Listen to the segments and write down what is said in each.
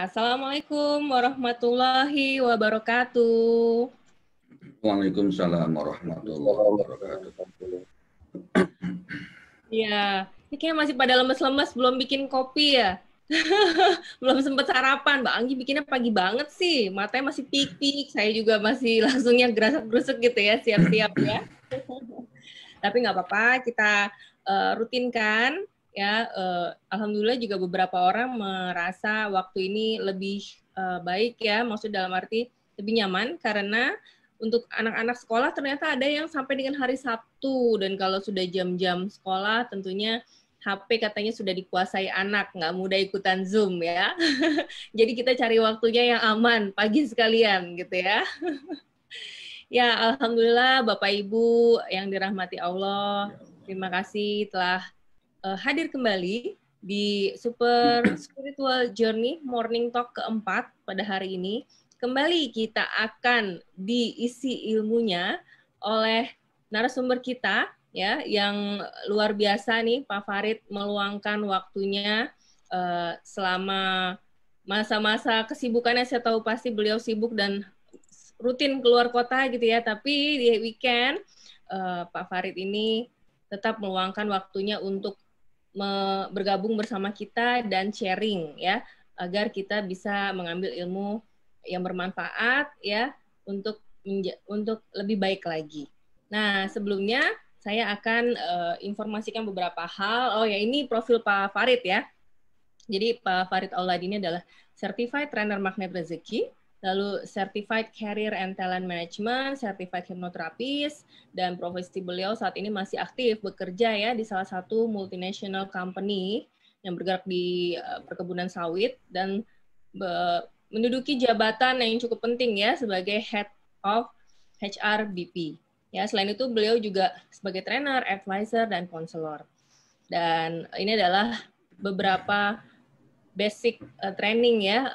Assalamualaikum warahmatullahi wabarakatuh. Waalaikumsalam warahmatullahi wabarakatuh. Iya, ini kayak masih pada lemes-lemes, belum bikin kopi ya. Belum sempat sarapan. Mbak Anggi bikinnya pagi banget sih. Matanya masih pik-pik. Saya juga masih langsungnya gerasak-gerusuk gitu ya, siap-siap ya. Tapi nggak apa-apa, kita rutinkan ya. Alhamdulillah juga beberapa orang merasa waktu ini lebih baik ya, maksud dalam arti lebih nyaman karena untuk anak-anak sekolah ternyata ada yang sampai dengan hari Sabtu, dan kalau sudah jam-jam sekolah tentunya HP katanya sudah dikuasai anak, nggak mudah ikutan Zoom ya. Jadi kita cari waktunya yang aman pagi sekalian gitu ya. Ya, Alhamdulillah Bapak Ibu yang dirahmati Allah, terima kasih telah hadir kembali di Super Spiritual Journey Morning Talk keempat pada hari ini. Kembali kita akan diisi ilmunya oleh narasumber kita ya yang luar biasa nih, Pak Farid meluangkan waktunya selama masa-masa kesibukannya. Saya tahu pasti beliau sibuk dan rutin keluar kota gitu ya, tapi di weekend Pak Farid ini tetap meluangkan waktunya untuk bergabung bersama kita dan sharing ya, agar kita bisa mengambil ilmu yang bermanfaat ya untuk lebih baik lagi. Nah, sebelumnya saya akan informasikan beberapa hal. Oh ya, ini profil Pak Farid ya. Jadi Pak Farid Auladi ini adalah Certified Trainer Magnet Rezeki, lalu Certified Career and Talent Management, Certified Hypnotherapist, dan profesi beliau saat ini masih aktif bekerja ya di salah satu multinational company yang bergerak di perkebunan sawit dan menduduki jabatan yang cukup penting ya sebagai Head of HRBP. Ya, selain itu beliau juga sebagai trainer, advisor, dan konselor. Dan ini adalah beberapa basic training ya,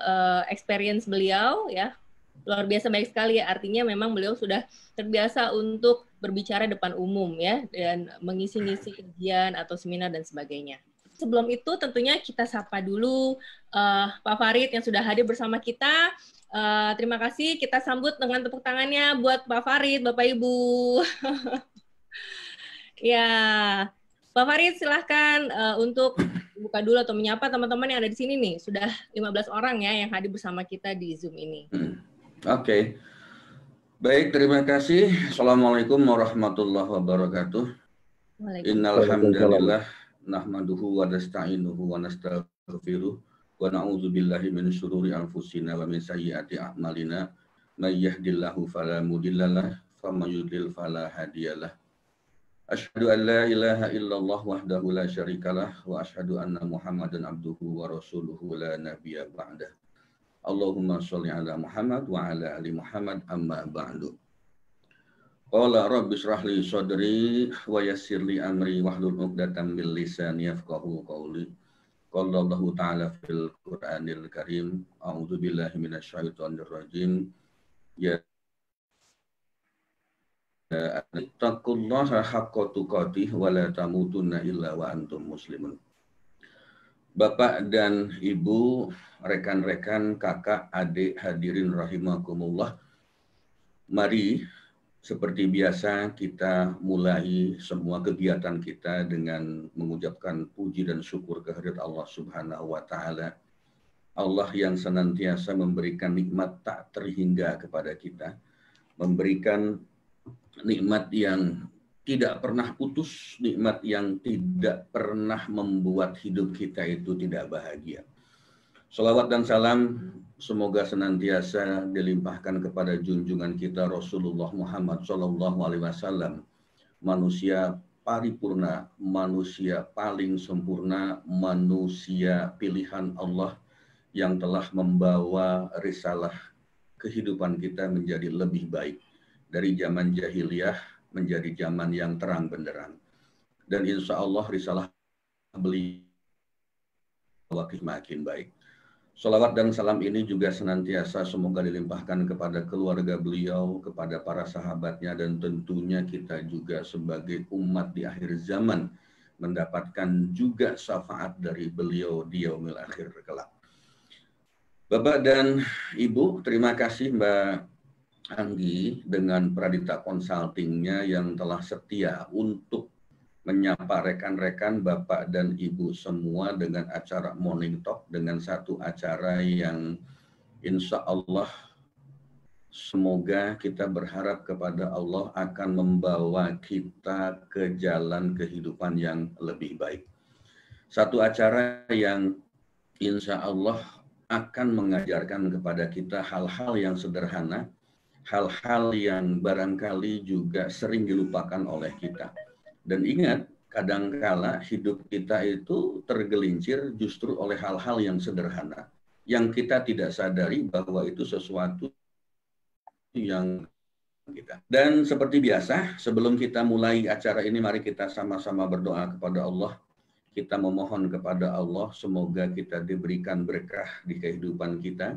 experience beliau ya, luar biasa baik sekali ya. Artinya memang beliau sudah terbiasa untuk berbicara depan umum ya, dan mengisi-ngisi kajian atau seminar dan sebagainya. Sebelum itu tentunya kita sapa dulu Pak Farid yang sudah hadir bersama kita. Terima kasih, kita sambut dengan tepuk tangannya buat Pak Farid, Bapak Ibu. Ya, Pak Farid silahkan untuk buka dulu atau menyapa teman-teman yang ada di sini nih. Sudah 15 orang ya yang hadir bersama kita di Zoom ini. Oke. Baik, terima kasih. Assalamualaikum warahmatullahi wabarakatuh. Innal hamdalillah nahmaduhu wa nasta'inuhu wa nastaghfiruh wa na'udzu billahi min syururi anfusina wa min sayyiati a'malina. May yahdihillahu fala mudhillalah wa may yudlil fala hadiyalah. Asyhadu an la ilaha illallah wahdahu la syarikalah wa asyhadu anna Muhammadan abduhu wa rasuluhu la nabiyya ba'dah. Allahumma sholli ala Muhammad wa ala ali Muhammad amma ba'du. Qala rabbi shrah li sadri wa yassir li amri wahlul 'uqdatam min lisani yafqahu qawli. Qala Allah ta'ala fil Qur'anil Karim, a'udzu billahi minasy syaithanir rajim. Ya ittaqullaha haqqa tuqatih wa la tamutunna illa wa antum muslimun. Bapak dan Ibu, rekan-rekan, kakak, adik, hadirin rahimakumullah. Mari seperti biasa kita mulai semua kegiatan kita dengan mengucapkan puji dan syukur kehadirat Allah Subhanahu wa taala. Allah yang senantiasa memberikan nikmat tak terhingga kepada kita, memberikan nikmat yang tidak pernah putus, nikmat yang tidak pernah membuat hidup kita itu tidak bahagia. Salawat dan salam semoga senantiasa dilimpahkan kepada junjungan kita Rasulullah Muhammad SAW, manusia paripurna, manusia paling sempurna, manusia pilihan Allah yang telah membawa risalah kehidupan kita menjadi lebih baik dari zaman jahiliyah menjadi zaman yang terang benderang. Dan insya Allah risalah beliau makin baik. Salawat dan salam ini juga senantiasa semoga dilimpahkan kepada keluarga beliau, kepada para sahabatnya, dan tentunya kita juga sebagai umat di akhir zaman mendapatkan juga syafaat dari beliau di yaumil akhir kelak. Bapak dan Ibu, terima kasih Mbak Anggi dengan Pradita Consulting-nya yang telah setia untuk menyapa rekan-rekan Bapak dan Ibu semua dengan acara Morning Talk, dengan satu acara yang insya Allah semoga kita berharap kepada Allah akan membawa kita ke jalan kehidupan yang lebih baik. Satu acara yang insya Allah akan mengajarkan kepada kita hal-hal yang sederhana, hal-hal yang barangkali juga sering dilupakan oleh kita. Dan ingat, kadangkala hidup kita itu tergelincir justru oleh hal-hal yang sederhana, yang kita tidak sadari bahwa itu sesuatu yang kita. Dan seperti biasa, sebelum kita mulai acara ini, mari kita sama-sama berdoa kepada Allah. Kita memohon kepada Allah, semoga kita diberikan berkah di kehidupan kita.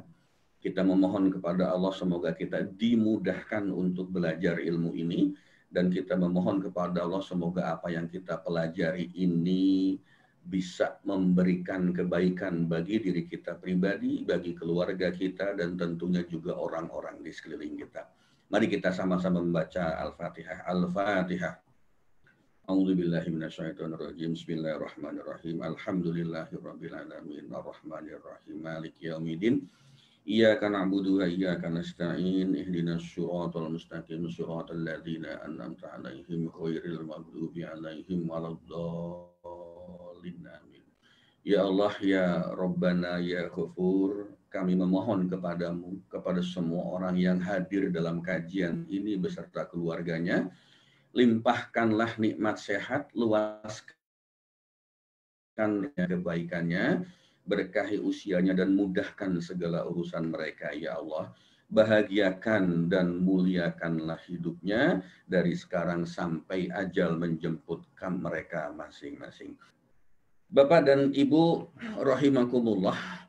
Kita memohon kepada Allah, semoga kita dimudahkan untuk belajar ilmu ini. Dan kita memohon kepada Allah, semoga apa yang kita pelajari ini bisa memberikan kebaikan bagi diri kita pribadi, bagi keluarga kita, dan tentunya juga orang-orang di sekeliling kita. Mari kita sama-sama membaca Al-Fatihah. Al-Fatihah. A'udzubillahi minasyaitonirrajim. Bismillahirrahmanirrahim. Alhamdulillahirabbil alamin. Arrahmanirrahim. Maliki yaumiddin. Iyyaka na'budu wa iyyaka nasta'in. Ihdinas siratal mustaqim. Siratal ladzina an'amta 'alaihim ghairil maghdubi 'alaihim waladdallin. Amin. Ya Allah, ya Rabbana, ya Ghafur, kami memohon kepadamu, kepada semua orang yang hadir dalam kajian ini beserta keluarganya, limpahkanlah nikmat sehat, luaskan kebaikannya, berkahi usianya dan mudahkan segala urusan mereka, ya Allah. Bahagiakan dan muliakanlah hidupnya dari sekarang sampai ajal menjemputkan mereka masing-masing. Bapak dan Ibu rahimakumullah,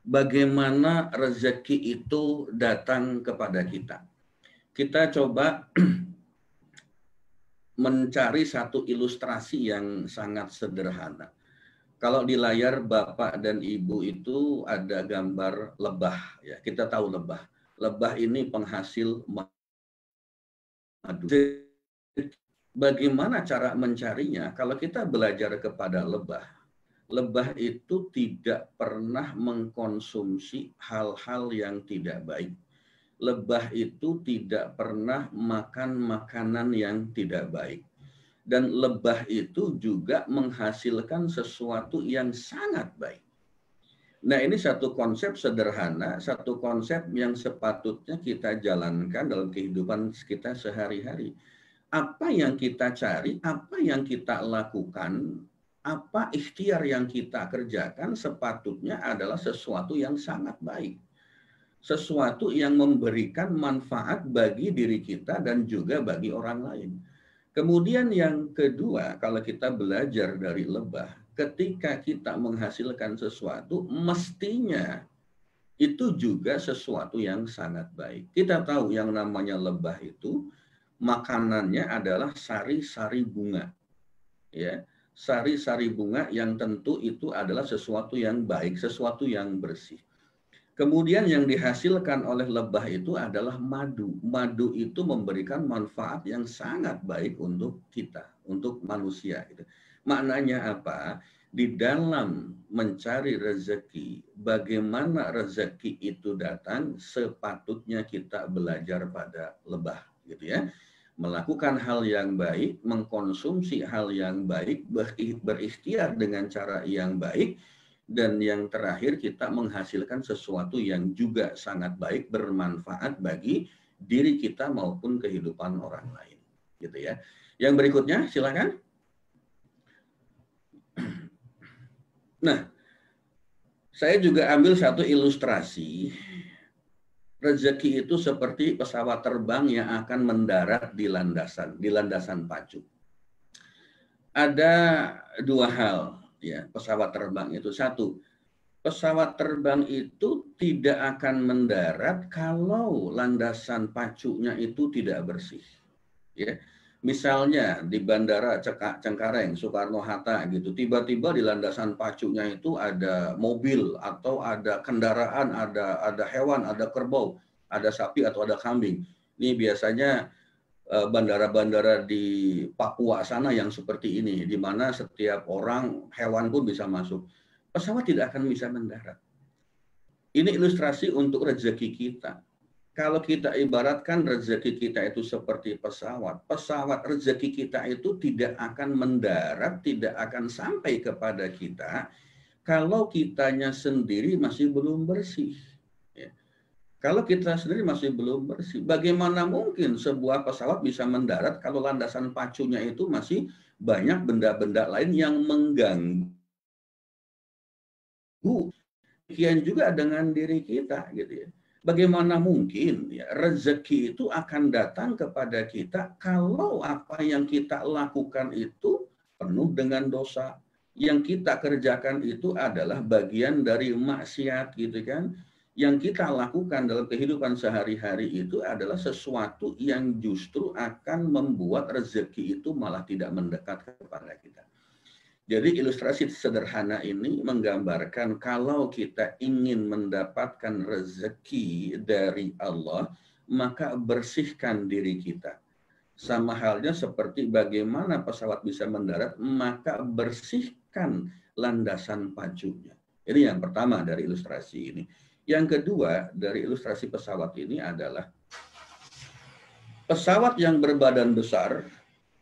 bagaimana rezeki itu datang kepada kita? Kita coba mencari satu ilustrasi yang sangat sederhana. Kalau di layar Bapak dan Ibu itu ada gambar lebah, ya. Kita tahu lebah. Lebah ini penghasil madu. Bagaimana cara mencarinya? Kalau kita belajar kepada lebah, lebah itu tidak pernah mengkonsumsi hal-hal yang tidak baik. Lebah itu tidak pernah makan makanan yang tidak baik. Dan lebah itu juga menghasilkan sesuatu yang sangat baik. Nah, ini satu konsep sederhana, satu konsep yang sepatutnya kita jalankan dalam kehidupan kita sehari-hari. Apa yang kita cari, apa yang kita lakukan, apa ikhtiar yang kita kerjakan sepatutnya adalah sesuatu yang sangat baik. Sesuatu yang memberikan manfaat bagi diri kita dan juga bagi orang lain. Kemudian yang kedua, kalau kita belajar dari lebah, ketika kita menghasilkan sesuatu, mestinya itu juga sesuatu yang sangat baik. Kita tahu yang namanya lebah itu, makanannya adalah sari-sari bunga. Ya, sari-sari bunga yang tentu itu adalah sesuatu yang baik, sesuatu yang bersih. Kemudian yang dihasilkan oleh lebah itu adalah madu. Madu itu memberikan manfaat yang sangat baik untuk kita, untuk manusia. Maknanya apa? Di dalam mencari rezeki, bagaimana rezeki itu datang, sepatutnya kita belajar pada lebah, gitu ya. Melakukan hal yang baik, mengkonsumsi hal yang baik, berikhtiar dengan cara yang baik, dan yang terakhir kita menghasilkan sesuatu yang juga sangat baik, bermanfaat bagi diri kita maupun kehidupan orang lain, gitu ya. Yang berikutnya silakan. Nah, saya juga ambil satu ilustrasi. Rezeki itu seperti pesawat terbang yang akan mendarat di landasan pacu. Ada dua hal, ya, pesawat terbang itu. Satu, pesawat terbang itu tidak akan mendarat kalau landasan pacunya itu tidak bersih. Ya, Misalnya di Bandara Cengkareng, Soekarno-Hatta gitu, tiba-tiba di landasan pacunya itu ada mobil atau ada kendaraan, ada hewan, ada kerbau, ada sapi atau ada kambing. Ini biasanya bandara-bandara di Papua sana yang seperti ini, di mana setiap orang, hewan pun bisa masuk. Pesawat tidak akan bisa mendarat. Ini ilustrasi untuk rezeki kita. Kalau kita ibaratkan rezeki kita itu seperti pesawat, rezeki kita itu tidak akan mendarat, tidak akan sampai kepada kita kalau kitanya sendiri masih belum bersih. Ya. Kalau kita sendiri masih belum bersih, bagaimana mungkin sebuah pesawat bisa mendarat kalau landasan pacunya itu masih banyak benda-benda lain yang mengganggu. Demikian juga dengan diri kita, gitu ya. Bagaimana mungkin ya, rezeki itu akan datang kepada kita kalau apa yang kita lakukan itu penuh dengan dosa. Yang kita kerjakan itu adalah bagian dari maksiat, gitu kan. Yang kita lakukan dalam kehidupan sehari-hari itu adalah sesuatu yang justru akan membuat rezeki itu malah tidak mendekat kepada kita. Jadi ilustrasi sederhana ini menggambarkan kalau kita ingin mendapatkan rezeki dari Allah, maka bersihkan diri kita. Sama halnya seperti bagaimana pesawat bisa mendarat, maka bersihkan landasan pacunya. Ini yang pertama dari ilustrasi ini. Yang kedua dari ilustrasi pesawat ini adalah pesawat yang berbadan besar.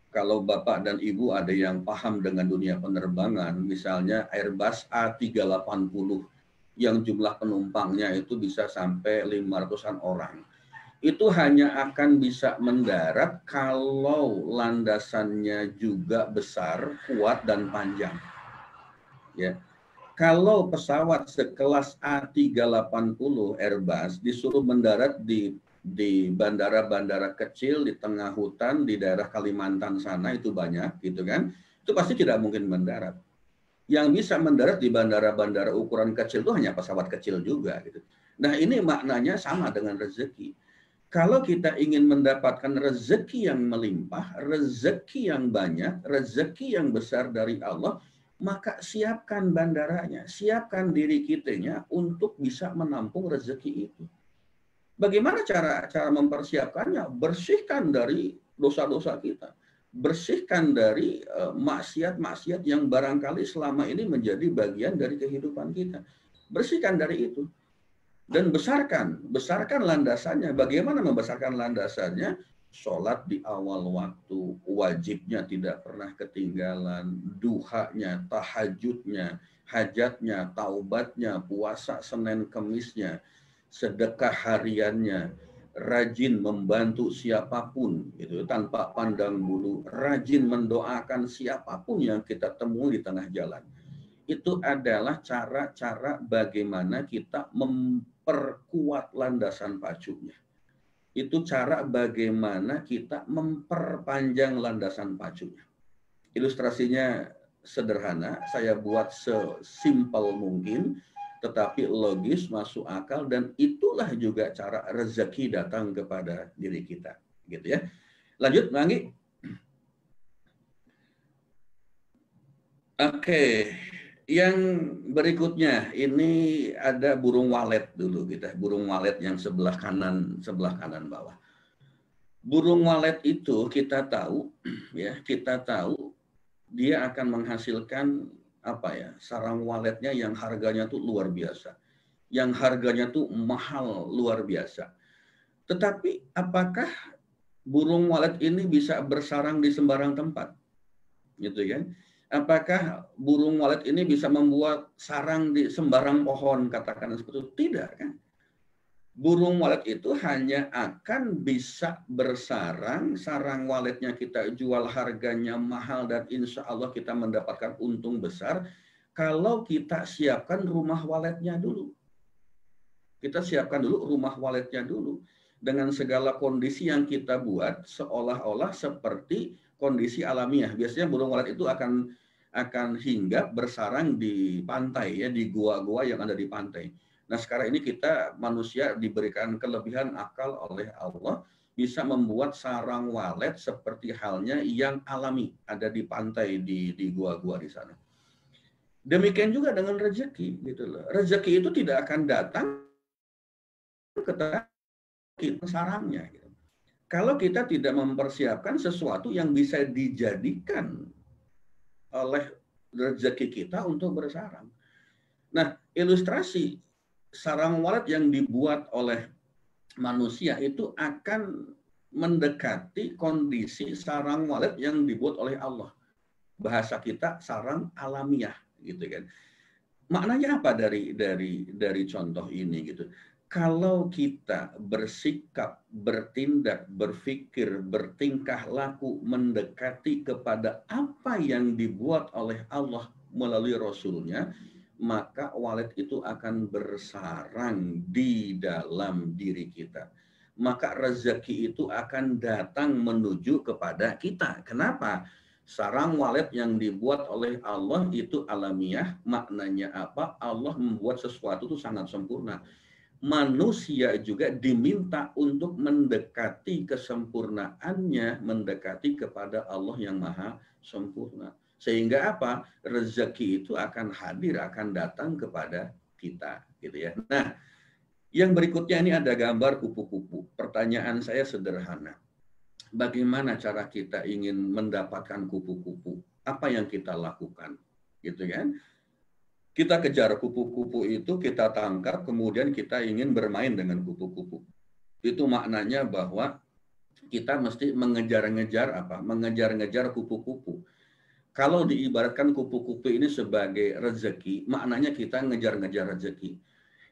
Kalau Bapak dan Ibu ada yang paham dengan dunia penerbangan, misalnya Airbus A380 yang jumlah penumpangnya itu bisa sampai 500-an orang. Itu hanya akan bisa mendarat kalau landasannya juga besar, kuat, dan panjang. Ya. Kalau pesawat sekelas A380 Airbus disuruh mendarat di bandara-bandara kecil di tengah hutan di daerah Kalimantan sana itu banyak gitu kan, itu pasti tidak mungkin mendarat. Yang bisa mendarat di bandara-bandara ukuran kecil itu hanya pesawat kecil juga gitu. Nah, ini maknanya sama dengan rezeki. Kalau kita ingin mendapatkan rezeki yang melimpah, rezeki yang banyak, rezeki yang besar dari Allah, maka siapkan bandaranya, siapkan diri kitanya untuk bisa menampung rezeki itu. Bagaimana cara mempersiapkannya? Bersihkan dari dosa-dosa kita. Bersihkan dari maksiat-maksiat yang barangkali selama ini menjadi bagian dari kehidupan kita. Bersihkan dari itu. Dan besarkan landasannya. Bagaimana membesarkan landasannya? Sholat di awal waktu, wajibnya tidak pernah ketinggalan, duhanya, tahajudnya, hajatnya, taubatnya, puasa Senin Kemisnya, sedekah hariannya, rajin membantu siapapun gitu tanpa pandang bulu, rajin mendoakan siapapun yang kita temui di tengah jalan. Itu adalah cara-cara bagaimana kita memperkuat landasan pacunya. Itu cara bagaimana kita memperpanjang landasan pacunya. Ilustrasinya sederhana, saya buat sesimpel mungkin, tetapi logis, masuk akal, dan itulah juga cara rezeki datang kepada diri kita, gitu ya. Lanjut, Manggi. Oke, yang berikutnya ini ada burung walet dulu kita, burung walet yang sebelah kanan bawah. Burung walet itu kita tahu, ya, dia akan menghasilkan apa ya, sarang waletnya yang harganya tuh luar biasa, yang harganya tuh mahal luar biasa. Tetapi apakah burung walet ini bisa bersarang di sembarang tempat, gitu kan? Apakah burung walet ini bisa membuat sarang di sembarang pohon, katakan seperti itu? Tidak kan? Burung walet itu hanya akan bisa bersarang, sarang waletnya kita jual harganya mahal dan insya Allah kita mendapatkan untung besar kalau kita siapkan rumah waletnya dulu. Kita siapkan dulu rumah waletnya dulu dengan segala kondisi yang kita buat seolah-olah seperti kondisi alamiah. Biasanya burung walet itu akan hinggap bersarang di pantai, ya, di gua-gua yang ada di pantai. Nah, sekarang ini kita manusia diberikan kelebihan akal oleh Allah bisa membuat sarang walet seperti halnya yang alami ada di pantai di gua-gua di sana. Demikian juga dengan rezeki, gitu loh. Rezeki itu tidak akan datang ketika kita sarangnya. Gitu. Kalau kita tidak mempersiapkan sesuatu yang bisa dijadikan oleh rezeki kita untuk bersarang. Nah, ilustrasi sarang walet yang dibuat oleh manusia itu akan mendekati kondisi sarang walet yang dibuat oleh Allah. Bahasa kita sarang alamiah, gitu kan. Maknanya apa dari contoh ini gitu? Kalau kita bersikap, bertindak, berpikir, bertingkah laku mendekati kepada apa yang dibuat oleh Allah melalui Rasulnya, maka walet itu akan bersarang di dalam diri kita. Maka rezeki itu akan datang menuju kepada kita. Kenapa? Sarang walet yang dibuat oleh Allah itu alamiah, maknanya apa? Allah membuat sesuatu itu sangat sempurna. Manusia juga diminta untuk mendekati kesempurnaannya, mendekati kepada Allah yang maha sempurna. Sehingga apa? Rezeki itu akan hadir, akan datang kepada kita. Gitu ya. Nah, yang berikutnya ini ada gambar kupu-kupu. Pertanyaan saya sederhana. Bagaimana cara kita ingin mendapatkan kupu-kupu? Apa yang kita lakukan? Gitu kan? Kita kejar kupu-kupu itu, kita tangkap, kemudian kita ingin bermain dengan kupu-kupu. Itu maknanya bahwa kita mesti mengejar-ngejar apa? Mengejar-ngejar kupu-kupu. Kalau diibaratkan kupu-kupu ini sebagai rezeki, maknanya kita ngejar-ngejar rezeki.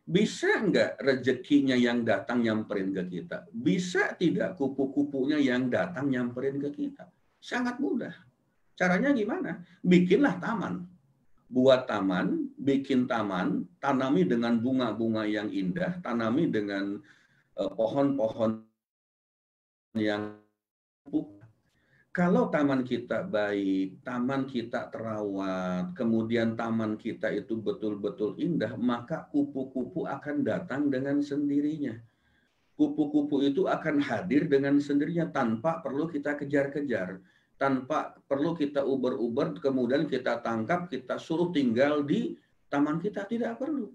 Bisa nggak rezekinya yang datang nyamperin ke kita? Bisa tidak kupu-kupunya yang datang nyamperin ke kita? Sangat mudah. Caranya gimana? Bikinlah taman. Buat taman, bikin taman, tanami dengan bunga-bunga yang indah, tanami dengan pohon-pohon yang kalau taman kita baik, taman kita terawat, kemudian taman kita itu betul-betul indah, maka kupu-kupu akan datang dengan sendirinya. Kupu-kupu itu akan hadir dengan sendirinya tanpa perlu kita kejar-kejar, tanpa perlu kita uber-uber, kemudian kita tangkap, kita suruh tinggal di taman kita, tidak perlu.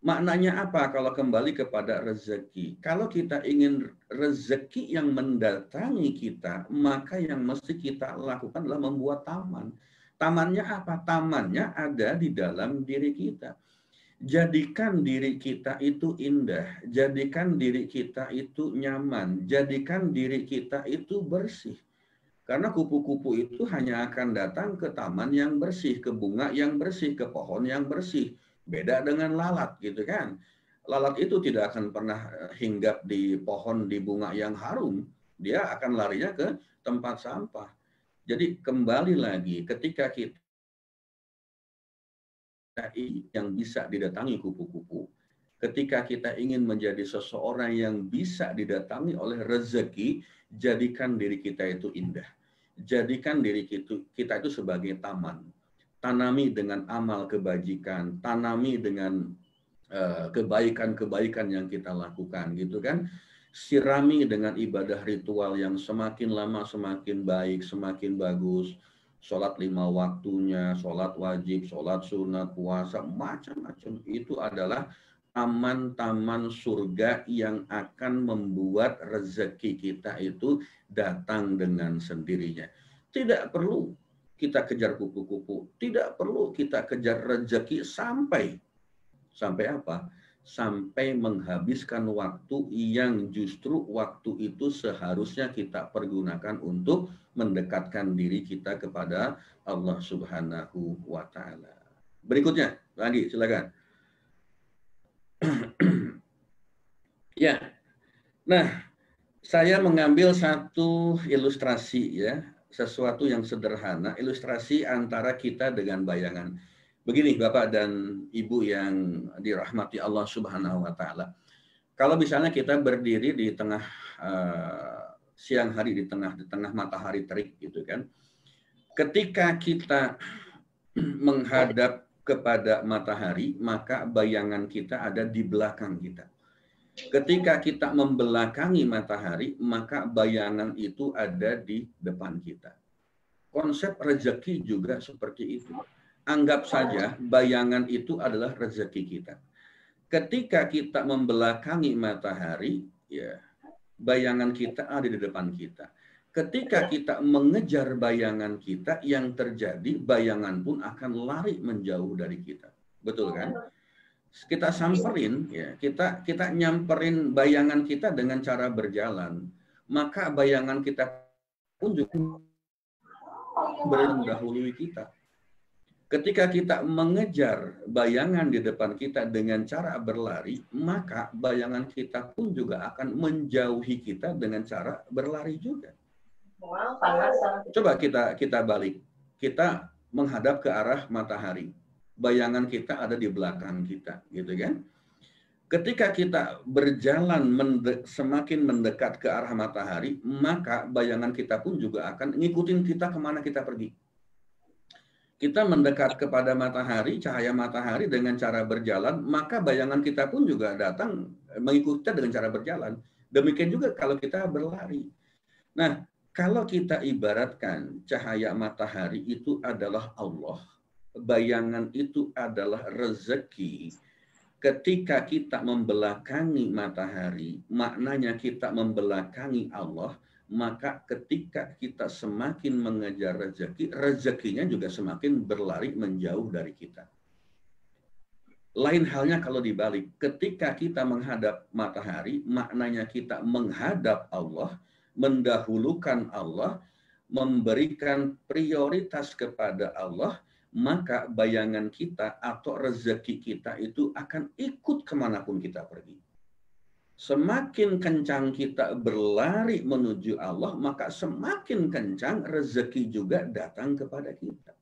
Maknanya apa kalau kembali kepada rezeki? Kalau kita ingin rezeki yang mendatangi kita, maka yang mesti kita lakukan adalah membuat taman. Tamannya apa? Tamannya ada di dalam diri kita. Jadikan diri kita itu indah, jadikan diri kita itu nyaman, jadikan diri kita itu bersih. Karena kupu-kupu itu hanya akan datang ke taman yang bersih, ke bunga yang bersih, ke pohon yang bersih. Beda dengan lalat gitu kan. Lalat itu tidak akan pernah hinggap di pohon, di bunga yang harum. Dia akan larinya ke tempat sampah. Jadi kembali lagi ketika kita yang bisa didatangi kupu-kupu, ketika kita ingin menjadi seseorang yang bisa didatangi oleh rezeki, jadikan diri kita itu indah. Jadikan diri kita itu sebagai taman. Tanami dengan amal kebajikan, tanami dengan kebaikan-kebaikan yang kita lakukan, gitu kan. Sirami dengan ibadah ritual yang semakin lama semakin baik, semakin bagus. Sholat 5 waktunya, sholat wajib, sholat sunat, puasa, macam-macam. Itu adalah taman-taman surga yang akan membuat rezeki kita itu datang dengan sendirinya. Tidak perlu kita kejar kupu-kupu, tidak perlu kita kejar rezeki sampai apa? Sampai menghabiskan waktu yang justru waktu itu seharusnya kita pergunakan untuk mendekatkan diri kita kepada Allah Subhanahu wa taala. Berikutnya, lagi silakan. Ya. Nah, saya mengambil satu ilustrasi ya, sesuatu yang sederhana, ilustrasi antara kita dengan bayangan. Begini Bapak dan Ibu yang dirahmati Allah Subhanahu wa taala. Kalau misalnya kita berdiri di tengah siang hari, di tengah matahari terik gitu kan. Ketika kita menghadap kepada matahari, maka bayangan kita ada di belakang kita. Ketika kita membelakangi matahari, maka bayangan itu ada di depan kita. Konsep rezeki juga seperti itu. Anggap saja bayangan itu adalah rezeki kita. Ketika kita membelakangi matahari, ya, bayangan kita ada di depan kita. Ketika kita mengejar bayangan kita, yang terjadi bayangan pun akan lari menjauh dari kita. Betul kan? Kita samperin, ya, kita nyamperin bayangan kita dengan cara berjalan, maka bayangan kita pun juga mendahului kita. Ketika kita mengejar bayangan di depan kita dengan cara berlari, maka bayangan kita pun juga akan menjauhi kita dengan cara berlari juga. Coba kita balik, kita menghadap ke arah matahari. Bayangan kita ada di belakang kita, gitu kan? Ketika kita berjalan semakin mendekat ke arah matahari, maka bayangan kita pun juga akan ngikutin kita kemana kita pergi. Kita mendekat kepada matahari, cahaya matahari dengan cara berjalan, maka bayangan kita pun juga datang mengikuti dengan cara berjalan. Demikian juga kalau kita berlari. Nah, kalau kita ibaratkan cahaya matahari itu adalah Allah, bayangan itu adalah rezeki. Ketika kita membelakangi matahari, maknanya kita membelakangi Allah, maka ketika kita semakin mengejar rezeki, rezekinya juga semakin berlari menjauh dari kita. Lain halnya kalau dibalik, ketika kita menghadap matahari, maknanya kita menghadap Allah, mendahulukan Allah, memberikan prioritas kepada Allah, maka bayangan kita atau rezeki kita itu akan ikut kemanapun kita pergi. Semakin kencang kita berlari menuju Allah, maka semakin kencang rezeki juga datang kepada kita.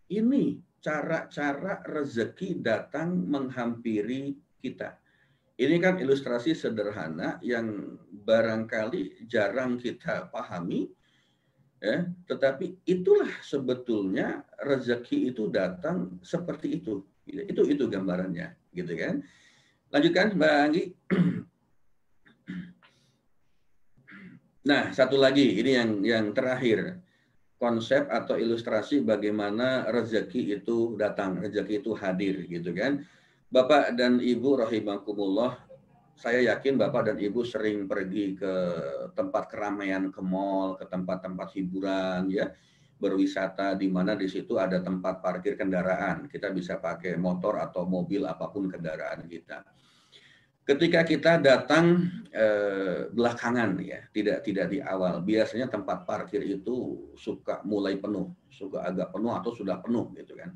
Ini cara-cara rezeki datang menghampiri kita. Ini kan ilustrasi sederhana yang barangkali jarang kita pahami, ya, tetapi itulah sebetulnya rezeki itu datang seperti itu. Itu gambarannya, gitu kan? Lanjutkan, Mbak Anggi. Nah, satu lagi, ini yang terakhir. Konsep atau ilustrasi bagaimana rezeki itu datang, rezeki itu hadir, gitu kan? Bapak dan Ibu rahimakumullah, saya yakin Bapak dan Ibu sering pergi ke tempat keramaian, ke mall, ke tempat-tempat hiburan, ya, berwisata, di mana di situ ada tempat parkir kendaraan. Kita bisa pakai motor atau mobil, apapun kendaraan kita. Ketika kita datang belakangan, ya, tidak di awal, biasanya tempat parkir itu suka mulai penuh, suka agak penuh atau sudah penuh, gitu kan.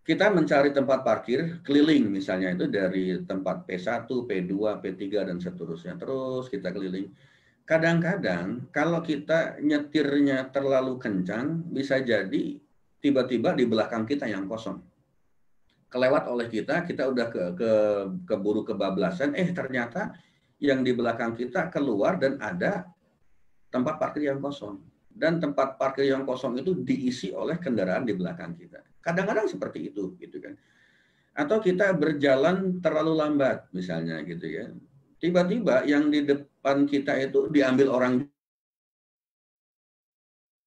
Kita mencari tempat parkir keliling, misalnya itu dari tempat P1, P2, P3 dan seterusnya, terus kita keliling. Kadang-kadang kalau kita nyetirnya terlalu kencang, bisa jadi tiba-tiba di belakang kita yang kosong. Kelewat oleh kita udah keburu kebablasan, ternyata yang di belakang kita keluar dan ada tempat parkir yang kosong. Dan tempat parkir yang kosong itu diisi oleh kendaraan di belakang kita. Kadang-kadang seperti itu, gitu kan. Atau kita berjalan terlalu lambat, misalnya, gitu ya. Tiba-tiba yang di depan kita itu diambil orang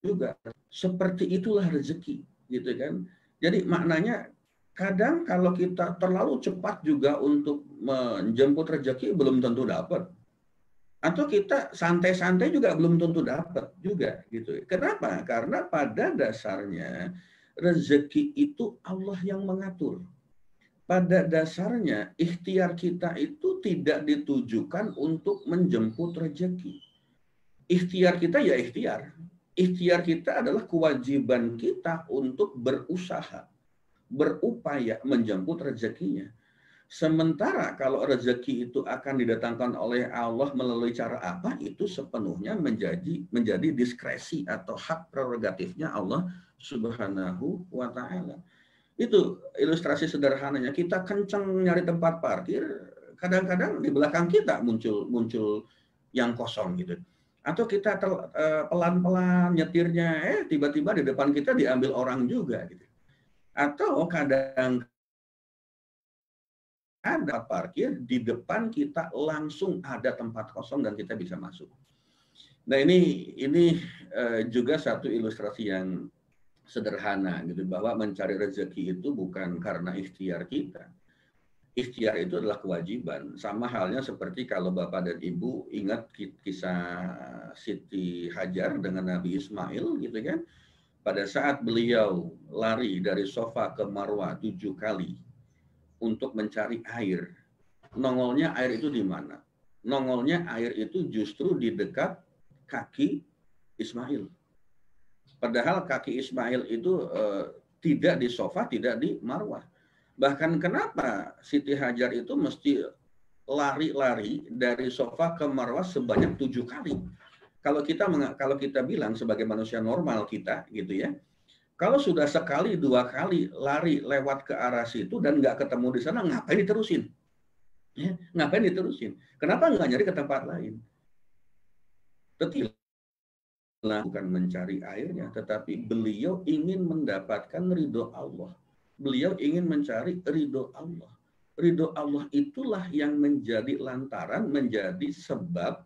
juga. Seperti itulah rezeki, gitu kan. Jadi maknanya kadang kalau kita terlalu cepat juga untuk menjemput rezeki belum tentu dapat. Atau kita santai-santai juga belum tentu dapat juga, gitu. Kenapa? Karena pada dasarnya rezeki itu Allah yang mengatur. Pada dasarnya ikhtiar kita itu tidak ditujukan untuk menjemput rezeki. Ikhtiar kita ya ikhtiar. Ikhtiar kita adalah kewajiban kita untuk berusaha, berupaya menjemput rezekinya. Sementara kalau rezeki itu akan didatangkan oleh Allah melalui cara apa, itu sepenuhnya menjadi diskresi atau hak prerogatifnya Allah Subhanahu wa Ta'ala. Itu ilustrasi sederhananya. Kita kenceng nyari tempat parkir, kadang-kadang di belakang kita muncul yang kosong, gitu. Atau kita pelan-pelan nyetirnya, tiba-tiba di depan kita diambil orang juga, gitu. Atau kadang ada parkir, di depan kita langsung ada tempat kosong dan kita bisa masuk. Nah ini juga satu ilustrasi yang sederhana gitu, bahwa mencari rezeki itu bukan karena ikhtiar kita. Ikhtiar itu adalah kewajiban. Sama halnya seperti kalau Bapak dan Ibu ingat kisah Siti Hajar dengan Nabi Ismail gitu kan. Pada saat beliau lari dari Sofa ke Marwah 7 kali untuk mencari air. Nongolnya air itu di mana? Nongolnya air itu justru di dekat kaki Ismail. Padahal kaki Ismail itu tidak di Sofa, tidak di Marwah. Bahkan kenapa Siti Hajar itu mesti lari-lari dari Sofa ke Marwah sebanyak 7 kali? Kalau kita bilang sebagai manusia normal kita gitu ya, kalau sudah sekali 2 kali lari lewat ke arah situ dan nggak ketemu di sana, ngapain diterusin? Ya, ngapain diterusin? Kenapa nggak nyari ke tempat lain? Bukan mencari airnya, tetapi beliau ingin mendapatkan ridho Allah. Beliau ingin mencari ridho Allah. Ridho Allah itulah yang menjadi lantaran, menjadi sebab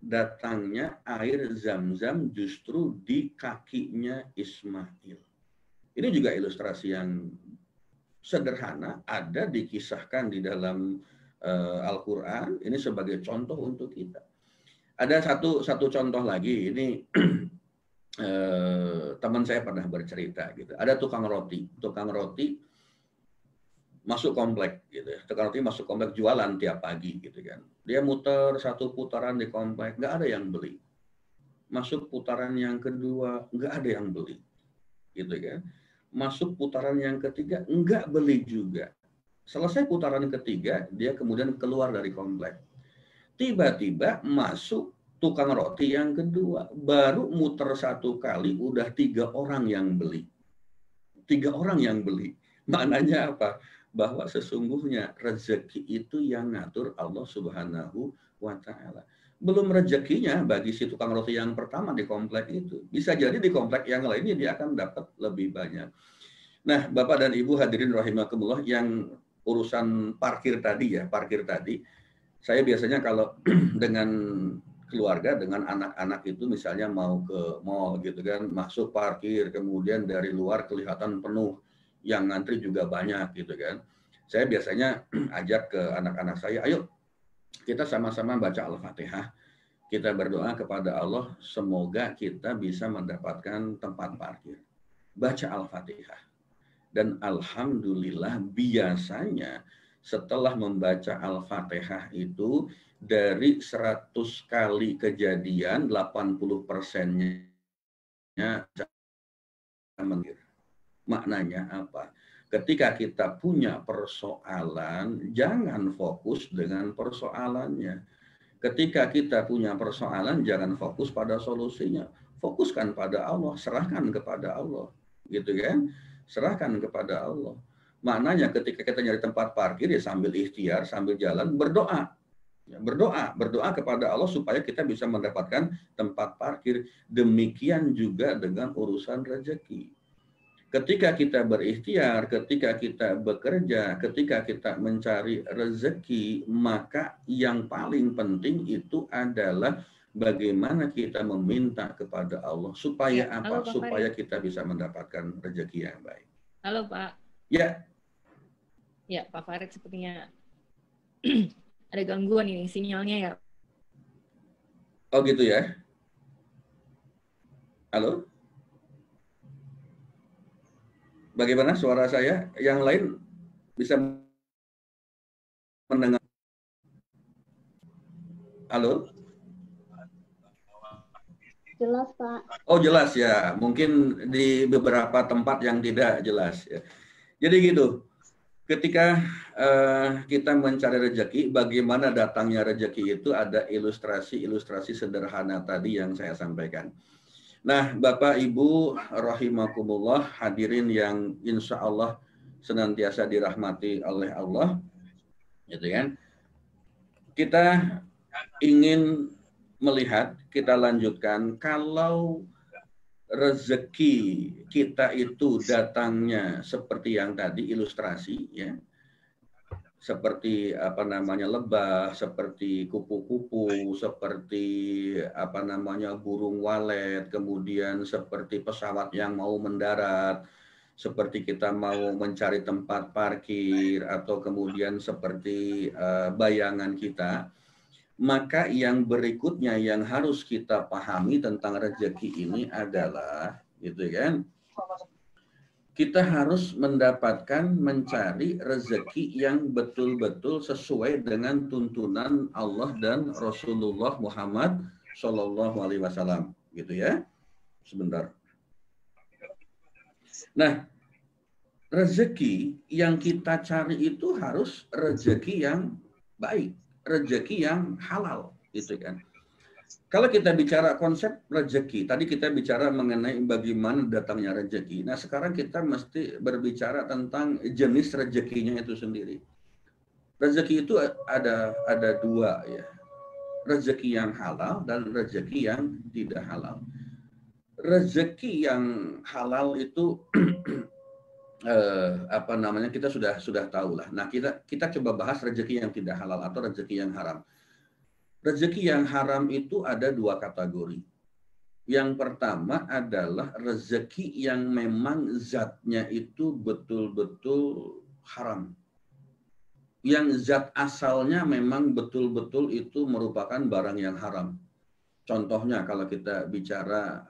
datangnya air Zam-Zam justru di kakinya Ismail. Ini juga ilustrasi yang sederhana, ada dikisahkan di dalam Al-Quran. Ini sebagai contoh untuk kita. Ada satu contoh lagi, ini teman saya pernah bercerita gitu. Ada tukang roti masuk komplek gitu ya. Tukang roti masuk komplek jualan tiap pagi gitu kan. Dia muter 1 putaran di komplek, nggak ada yang beli. Masuk putaran yang kedua, nggak ada yang beli. Gitu kan. Masuk putaran yang ketiga, nggak beli juga. Selesai putaran ketiga, dia kemudian keluar dari komplek. Tiba-tiba masuk tukang roti yang kedua. Baru muter 1 kali, udah 3 orang yang beli. 3 orang yang beli. Maknanya apa? Bahwa sesungguhnya rezeki itu yang ngatur Allah Subhanahu wa Ta'ala. Belum rezekinya bagi si tukang roti yang pertama di komplek itu. Bisa jadi di komplek yang lainnya dia akan dapat lebih banyak. Nah, Bapak dan Ibu hadirin rahimakumullah, yang urusan parkir tadi ya, saya biasanya kalau dengan keluarga, dengan anak-anak itu misalnya mau ke mall gitu kan, masuk parkir, kemudian dari luar kelihatan penuh, yang ngantri juga banyak gitu kan. Saya biasanya ajak ke anak-anak saya, ayo kita sama-sama baca Al-Fatihah, kita berdoa kepada Allah, semoga kita bisa mendapatkan tempat parkir. Baca Al-Fatihah. Dan Alhamdulillah biasanya setelah membaca Al-Fatihah itu, dari 100 kali kejadian, 80%-nya mendir. Maknanya apa? Ketika kita punya persoalan, jangan fokus dengan persoalannya. Ketika kita punya persoalan, jangan fokus pada solusinya. Fokuskan pada Allah, serahkan kepada Allah. Gitu kan? Serahkan kepada Allah. Maknanya ketika kita nyari tempat parkir, ya sambil ikhtiar, sambil jalan, berdoa. Berdoa kepada Allah supaya kita bisa mendapatkan tempat parkir. Demikian juga dengan urusan rezeki. Ketika kita berikhtiar, ketika kita bekerja, ketika kita mencari rezeki, maka yang paling penting itu adalah bagaimana kita meminta kepada Allah supaya Ya, apa? halo, Pak Supaya Farid. kita bisa mendapatkan rezeki yang baik. Halo Pak. Ya. Ya, Pak Farid sepertinya ada gangguan ini sinyalnya ya. Oh gitu ya. Halo? Bagaimana suara saya? Yang lain bisa mendengar? Halo? Jelas, Pak. Oh jelas ya. Mungkin di beberapa tempat yang tidak jelas ya. Jadi gitu. Ketika kita mencari rezeki, bagaimana datangnya rezeki itu ada ilustrasi sederhana tadi yang saya sampaikan. Nah, Bapak Ibu rahimakumullah, hadirin yang insya Allah senantiasa dirahmati oleh Allah, gitu kan? Kita ingin melihat, kita lanjutkan, kalau rezeki kita itu datangnya seperti yang tadi ilustrasi, ya. seperti apa namanya lebah, seperti kupu-kupu, seperti apa namanya burung walet, kemudian seperti pesawat yang mau mendarat, seperti kita mau mencari tempat parkir, atau kemudian seperti bayangan kita. Maka yang berikutnya yang harus kita pahami tentang rezeki ini adalah, gitu kan, kita harus mendapatkan, mencari rezeki yang betul-betul sesuai dengan tuntunan Allah dan Rasulullah Muhammad Shallallahu Alaihi Wasallam, gitu ya. Sebentar. Nah, rezeki yang kita cari itu harus rezeki yang baik, rezeki yang halal, gitu kan. Kalau kita bicara konsep rezeki, tadi kita bicara mengenai bagaimana datangnya rezeki. Nah, sekarang kita mesti berbicara tentang jenis rezekinya itu sendiri. Rezeki itu ada dua ya. Rezeki yang halal dan rezeki yang tidak halal. Rezeki yang halal itu apa namanya, kita sudah tahu lah. Nah, kita coba bahas rezeki yang tidak halal atau rezeki yang haram. Rezeki yang haram itu ada dua kategori. Yang pertama adalah rezeki yang memang zatnya itu betul-betul haram. Yang zat asalnya memang betul-betul itu merupakan barang yang haram. Contohnya kalau kita bicara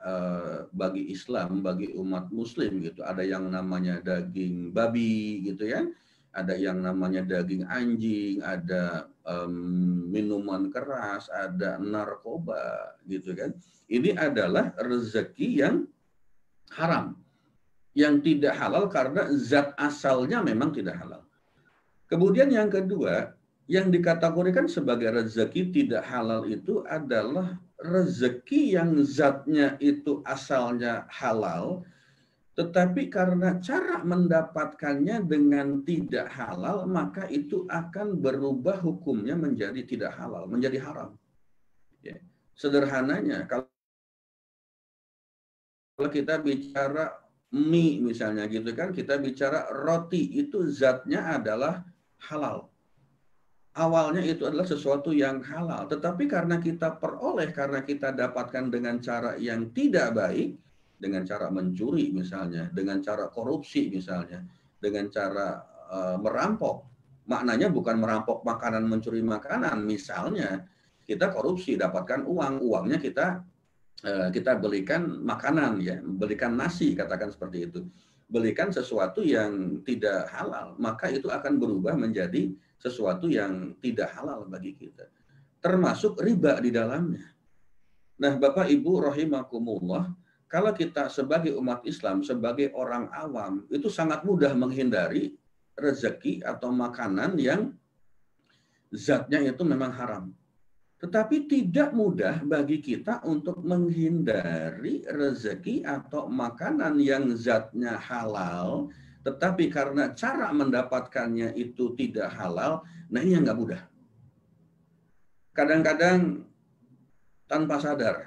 bagi Islam, bagi umat Muslim gitu, ada yang namanya daging babi gitu ya, ada yang namanya daging anjing, ada minuman keras, ada narkoba gitu kan. Ini adalah rezeki yang haram, yang tidak halal karena zat asalnya memang tidak halal. Kemudian yang kedua, yang dikategorikan sebagai rezeki tidak halal itu adalah rezeki yang zatnya itu asalnya halal, tetapi karena cara mendapatkannya dengan tidak halal, maka itu akan berubah hukumnya menjadi tidak halal, menjadi haram. Ya. Sederhananya, kalau kita bicara mie misalnya gitu kan, kita bicara roti, itu zatnya adalah halal. Awalnya itu adalah sesuatu yang halal, tetapi karena kita peroleh, karena kita dapatkan dengan cara yang tidak baik, dengan cara mencuri misalnya, dengan cara korupsi misalnya, dengan cara merampok. Maknanya bukan merampok makanan, mencuri makanan, misalnya kita korupsi, dapatkan uang, uangnya kita belikan makanan ya, belikan nasi, katakan seperti itu. Belikan sesuatu yang tidak halal, maka itu akan berubah menjadi sesuatu yang tidak halal bagi kita. Termasuk riba di dalamnya. Nah, Bapak Ibu rahimakumullah, kalau kita sebagai umat Islam, sebagai orang awam, itu sangat mudah menghindari rezeki atau makanan yang zatnya itu memang haram. Tetapi tidak mudah bagi kita untuk menghindari rezeki atau makanan yang zatnya halal, tetapi karena cara mendapatkannya itu tidak halal, nah ini yang nggak mudah. Kadang-kadang tanpa sadar,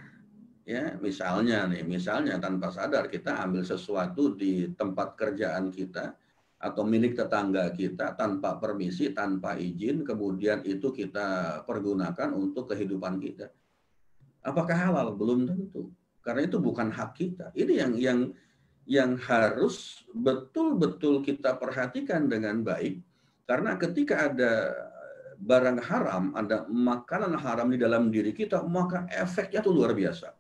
ya misalnya tanpa sadar kita ambil sesuatu di tempat kerjaan kita, atau milik tetangga kita tanpa permisi, tanpa izin, kemudian itu kita pergunakan untuk kehidupan kita. Apakah halal? Belum tentu. Karena itu bukan hak kita. Ini yang harus betul-betul kita perhatikan dengan baik. Karena ketika ada barang haram, ada makanan haram di dalam diri kita, maka efeknya itu luar biasa.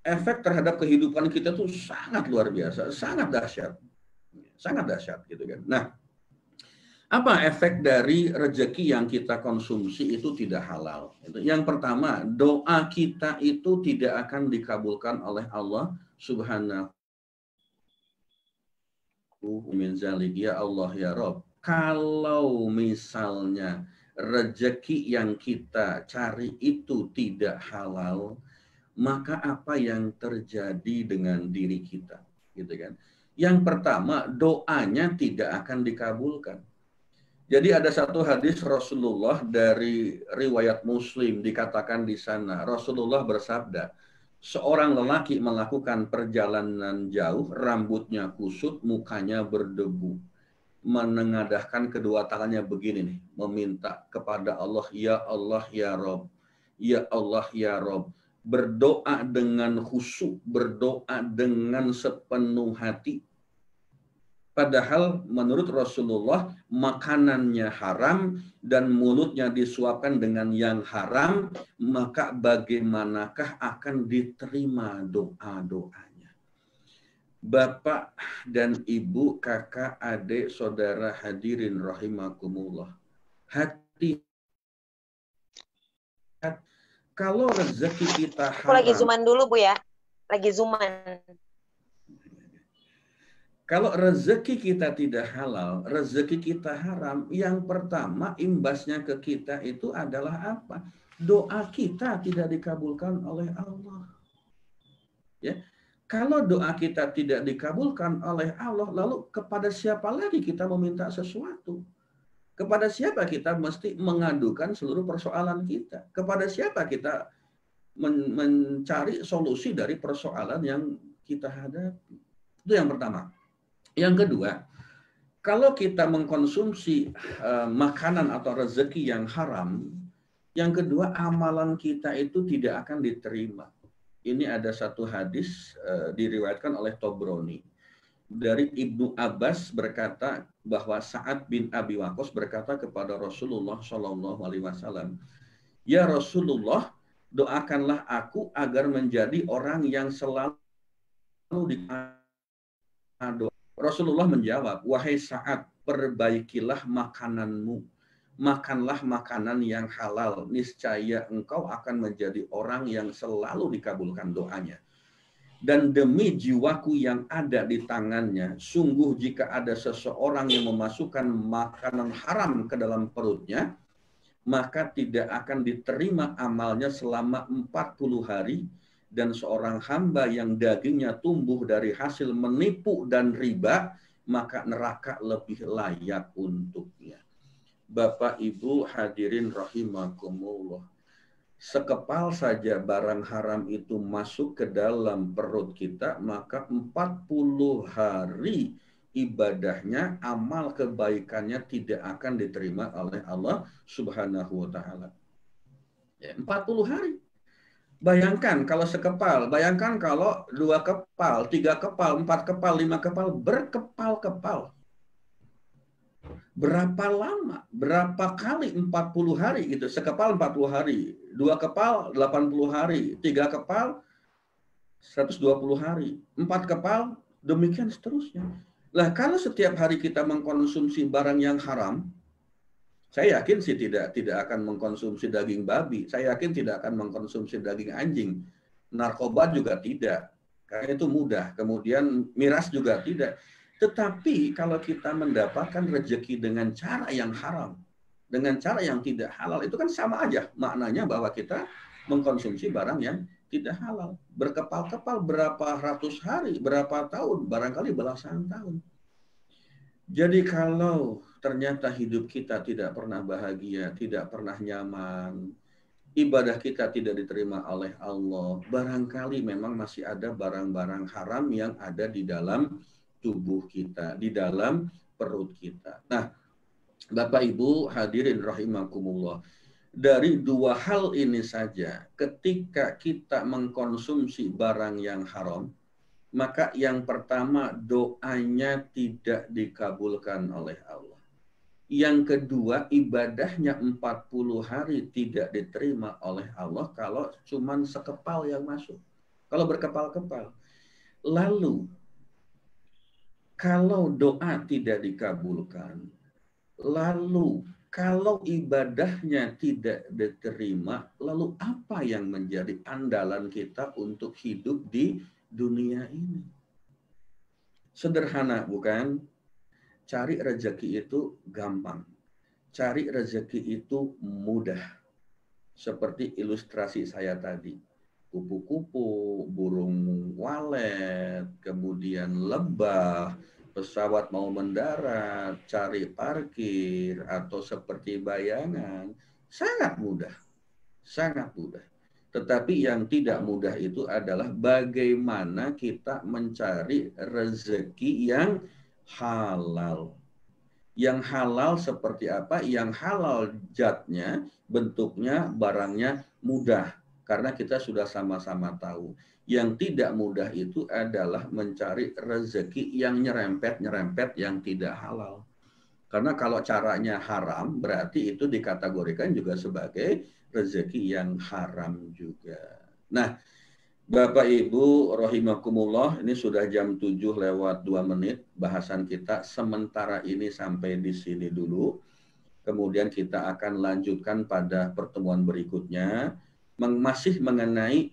Efek terhadap kehidupan kita itu sangat luar biasa, sangat dahsyat. Sangat dahsyat gitu kan. Nah, apa efek dari rezeki yang kita konsumsi itu tidak halal? Yang pertama, doa kita itu tidak akan dikabulkan oleh Allah Subhanahu min zalik. Ya Allah ya Rabb, kalau misalnya rezeki yang kita cari itu tidak halal, maka apa yang terjadi dengan diri kita, gitu kan? Yang pertama, doanya tidak akan dikabulkan. Jadi ada satu hadis Rasulullah dari riwayat Muslim, dikatakan di sana, Rasulullah bersabda, seorang lelaki melakukan perjalanan jauh, rambutnya kusut, mukanya berdebu. menengadahkan kedua tangannya begini nih, meminta kepada Allah, ya Allah ya Rob, ya Allah ya Rob, berdoa dengan khusyuk, berdoa dengan sepenuh hati. Padahal menurut Rasulullah makanannya haram dan mulutnya disuapkan dengan yang haram, maka bagaimanakah akan diterima doa-doanya? Bapak dan Ibu, kakak, adik, saudara hadirin rahimakumullah. Hati, kalau rezeki kita haram. Aku lagi zooman dulu Bu ya. Lagi zooman. Kalau rezeki kita tidak halal, rezeki kita haram, yang pertama imbasnya ke kita itu adalah apa? Doa kita tidak dikabulkan oleh Allah. Ya. Kalau doa kita tidak dikabulkan oleh Allah, lalu kepada siapa lagi kita meminta sesuatu? Kepada siapa kita mesti mengadukan seluruh persoalan kita? Kepada siapa kita mencari solusi dari persoalan yang kita hadapi? Itu yang pertama. Yang kedua, kalau kita mengkonsumsi makanan atau rezeki yang haram, yang kedua amalan kita itu tidak akan diterima. Ini ada satu hadis diriwayatkan oleh Tobroni. Dari Ibnu Abbas berkata bahwa Sa'ad bin Abi Waqqas berkata kepada Rasulullah SAW, ya Rasulullah, doakanlah aku agar menjadi orang yang selalu doa. Rasulullah menjawab, wahai Sa'ad, perbaikilah makananmu. Makanlah makanan yang halal, niscaya engkau akan menjadi orang yang selalu dikabulkan doanya. Dan demi jiwaku yang ada di tangannya, sungguh jika ada seseorang yang memasukkan makanan haram ke dalam perutnya, maka tidak akan diterima amalnya selama 40 hari, dan seorang hamba yang dagingnya tumbuh dari hasil menipu dan riba, maka neraka lebih layak untuknya. Bapak Ibu hadirin rahimakumullah. Sekepal saja barang haram itu masuk ke dalam perut kita, maka 40 hari ibadahnya, amal kebaikannya tidak akan diterima oleh Allah Subhanahu wa taala. Ya, 40 hari. Bayangkan kalau sekepal, bayangkan kalau 2 kepal, 3 kepal, 4 kepal, 5 kepal, berkepal-kepal. Berapa lama? Berapa kali 40 hari gitu? Sekepal 40 hari, 2 kepal 80 hari, 3 kepal 120 hari, 4 kepal demikian seterusnya. Lah kalau setiap hari kita mengkonsumsi barang yang haram, saya yakin sih tidak akan mengkonsumsi daging babi, saya yakin tidak akan mengkonsumsi daging anjing, narkoba juga tidak, karena itu mudah. Kemudian miras juga tidak. Tetapi kalau kita mendapatkan rezeki dengan cara yang haram, dengan cara yang tidak halal, itu kan sama aja maknanya bahwa kita mengkonsumsi barang yang tidak halal. Berkepal-kepal berapa ratus hari, berapa tahun, barangkali belasan tahun. Jadi kalau ternyata hidup kita tidak pernah bahagia, tidak pernah nyaman, ibadah kita tidak diterima oleh Allah, barangkali memang masih ada barang-barang haram yang ada di dalam tubuh kita, di dalam perut kita. Nah, Bapak Ibu hadirin rahimakumullah, dari 2 hal ini saja, ketika kita mengkonsumsi barang yang haram, maka yang pertama doanya tidak dikabulkan oleh Allah. Yang kedua, ibadahnya 40 hari tidak diterima oleh Allah kalau cuman sekepal yang masuk. Kalau berkepal-kepal. Lalu kalau doa tidak dikabulkan, lalu kalau ibadahnya tidak diterima, lalu apa yang menjadi andalan kita untuk hidup di dunia ini? Sederhana, bukan? Cari rezeki itu gampang. Cari rezeki itu mudah. Seperti ilustrasi saya tadi. Kupu-kupu, burung walet, kemudian lebah, pesawat mau mendarat, cari parkir, atau seperti bayangan. Sangat mudah. Sangat mudah. Tetapi yang tidak mudah itu adalah bagaimana kita mencari rezeki yang halal. Yang halal seperti apa? Yang halal zatnya, bentuknya, barangnya mudah. Karena kita sudah sama-sama tahu. Yang tidak mudah itu adalah mencari rezeki yang nyerempet-nyerempet yang tidak halal. Karena kalau caranya haram, berarti itu dikategorikan juga sebagai rezeki yang haram juga. Nah, Bapak Ibu rahimakumullah, ini sudah jam 7 lewat 2 menit bahasan kita sementara ini sampai di sini dulu. Kemudian kita akan lanjutkan pada pertemuan berikutnya masih mengenai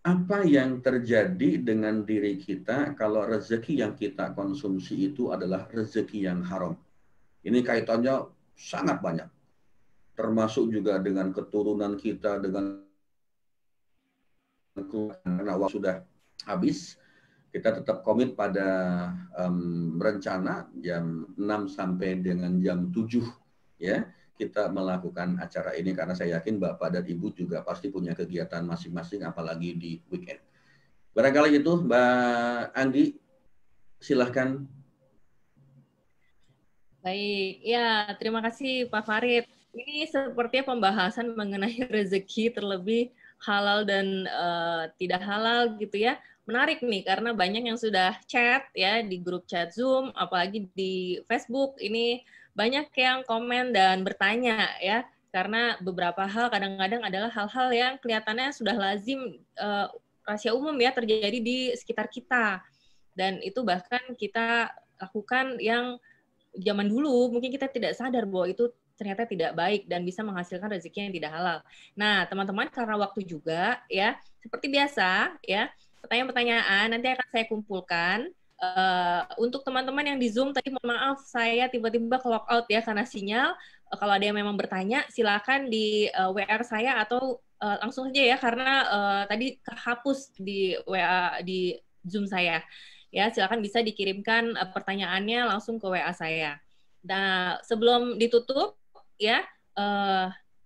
apa yang terjadi dengan diri kita kalau rezeki yang kita konsumsi itu adalah rezeki yang haram. Ini kaitannya sangat banyak. Termasuk juga dengan keturunan kita, dengan karena waktu sudah habis, kita tetap komit pada rencana jam 6 sampai dengan jam 7 ya, kita melakukan acara ini karena saya yakin Bapak dan Ibu juga pasti punya kegiatan masing-masing apalagi di weekend. Barangkali itu Mbak Anggi, silahkan. Baik, ya terima kasih Pak Farid. Ini sepertinya pembahasan mengenai rezeki terlebih halal dan tidak halal gitu ya. Menarik nih karena banyak yang sudah chat ya di grup chat Zoom, apalagi di Facebook. Ini banyak yang komen dan bertanya ya. Karena beberapa hal kadang-kadang adalah hal-hal yang kelihatannya sudah lazim rahasia umum ya terjadi di sekitar kita. Dan itu bahkan kita lakukan yang zaman dulu mungkin kita tidak sadar bahwa itu ternyata tidak baik dan bisa menghasilkan rezeki yang tidak halal. Nah, teman-teman karena waktu juga ya, seperti biasa ya, pertanyaan-pertanyaan nanti akan saya kumpulkan. Untuk teman-teman yang di Zoom tadi mohon maaf saya tiba-tiba ke lockout ya karena sinyal. Kalau ada yang memang bertanya silakan di WR saya atau langsung saja ya karena tadi kehapus di WA di Zoom saya. Ya, silakan bisa dikirimkan pertanyaannya langsung ke WA saya. Nah, sebelum ditutup, ya,